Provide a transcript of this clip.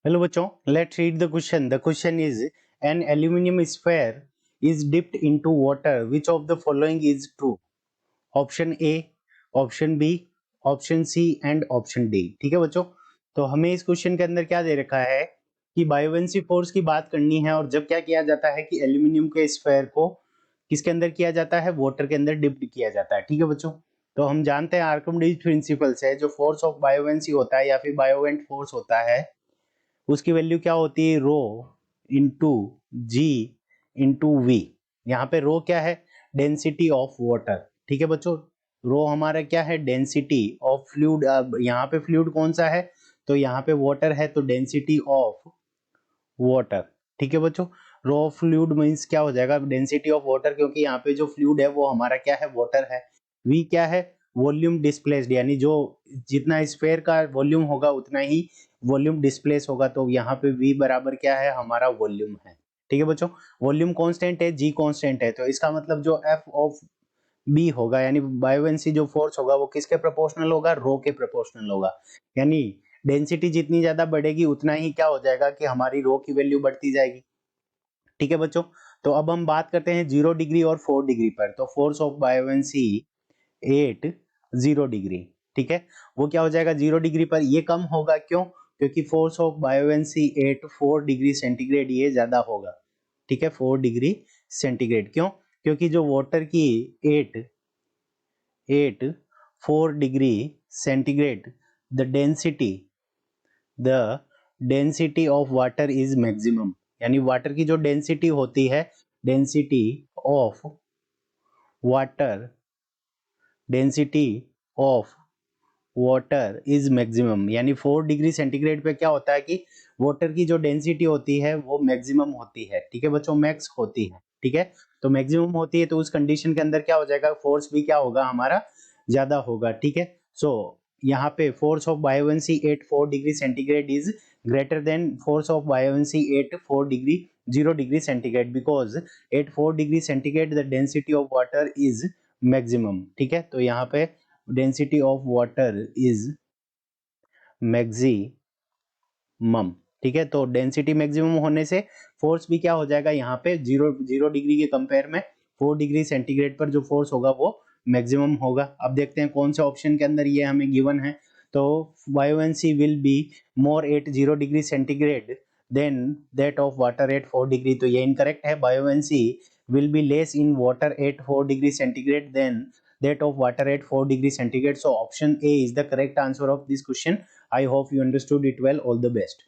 Hello बच्चों, let's read the question. The question is an aluminium sphere is dipped into water. Which of the following is true? Option A, option B, option C and option D. ठीक है बच्चों, तो हमें इस question के अंदर क्या दे रखा है कि बायोवेंसी फोर्स की बात करनी है, और जब क्या किया जाता है कि एल्यूमिनियम के स्फीयर को किसके अंदर किया जाता है, वाटर के अंदर डिप्ड किया जाता है. ठीक है बच्चों, तो हम जानते हैं आर्किमिडीज प्रिंसिपल से जो फोर्स ऑफ बायोवेंसी होता है या फिर बायोवेंट फोर्स होता है, उसकी वैल्यू क्या होती है, rho into ji into we. यहाँ पे रो क्या है, डेंसिटी ऑफ वाटर. ठीक है बच्चों, रो हमारा क्या है, डेंसिटी ऑफ फ्लूइड. अब यहाँ पे फ्लूइड कौन सा है, तो यहाँ पे वाटर है, तो डेंसिटी ऑफ वाटर. ठीक है बच्चों, रो ऑफ फ्लूइड मींस क्या हो जाएगा, डेंसिटी ऑफ वाटर, क्योंकि यहाँ पे जो फ्लूइड है वो हमारा क्या है, वाटर है. वी क्या है, वॉल्यूम डिस्प्लेस्ड, यानी जो जितना स्फीयर का वॉल्यूम होगा उतना ही वॉल्यूम डिस्प्लेस होगा, तो यहाँ पे v बराबर क्या है, हमारा वॉल्यूम है. ठीक है बच्चों, वॉल्यूम कांस्टेंट है, g कांस्टेंट है, तो इसका मतलब जो f ऑफ b होगा, यानी बायोवेंसी जो फोर्स होगा वो किसके प्रोपोर्शनल होगा, रो के प्रोपोर्शनल होगा. यानी डेंसिटी जितनी ज्यादा बढ़ेगी उतना ही क्या हो जाएगा कि हमारी रो की वैल्यू बढ़ती जाएगी. ठीक है बच्चों, तो अब हम बात करते हैं 0 डिग्री और 4 डिग्री पर. तो फोर्स ऑफ बायोवेंसी 0 डिग्री. ठीक है, वो क्या हो जाएगा 0 डिग्री पर, ये कम होगा. क्यों, क्योंकि force of buoyancy 4 degree centigrade ये ज्यादा होगा. ठीक है, 4 डिग्री सेंटीग्रेड. क्यों, क्योंकि जो वाटर की 4 degree centigrade the density of water is maximum. यानी वाटर की जो डेंसिटी होती है, density of water density of water is maximum. यानी 4 डिग्री सेंटीग्रेड पे क्या होता है कि वाटर की जो डेंसिटी होती है वो मैक्सिमम होती है. ठीक है बच्चों, मैक्स होती है. ठीक है, तो मैक्सिमम होती है, तो उस कंडीशन के अंदर क्या हो जाएगा, फोर्स भी क्या होगा, हमारा ज्यादा होगा. ठीक है, सो यहाँ पे force of buoyancy at 4 degree centigrade is greater than force of buoyancy at 4 degree 0 degree centigrade, because at 4 degree centigrade the density of water is maximum. ठीक है, तो यहाँ पे density of water is maximum. ठीक है, तो density maximum होने से फोर्स भी क्या हो जाएगा, यहाँ पे 0 डिग्री के कंपेयर में 4 डिग्री सेंटीग्रेड पर जो फोर्स होगा वो मैक्सिमम होगा. अब देखते हैं कौन से ऑप्शन के अंदर ये हमें गिवन है. तो buoyancy will be more at 0 degree centigrade than that of water at 4 degree. तो ये इनकरेक्ट है. Buoyancy will be less in water at 4 degree centigrade than that of water at 4 degree centigrade. So option A is the correct answer of this question. I hope you understood it well. All the best.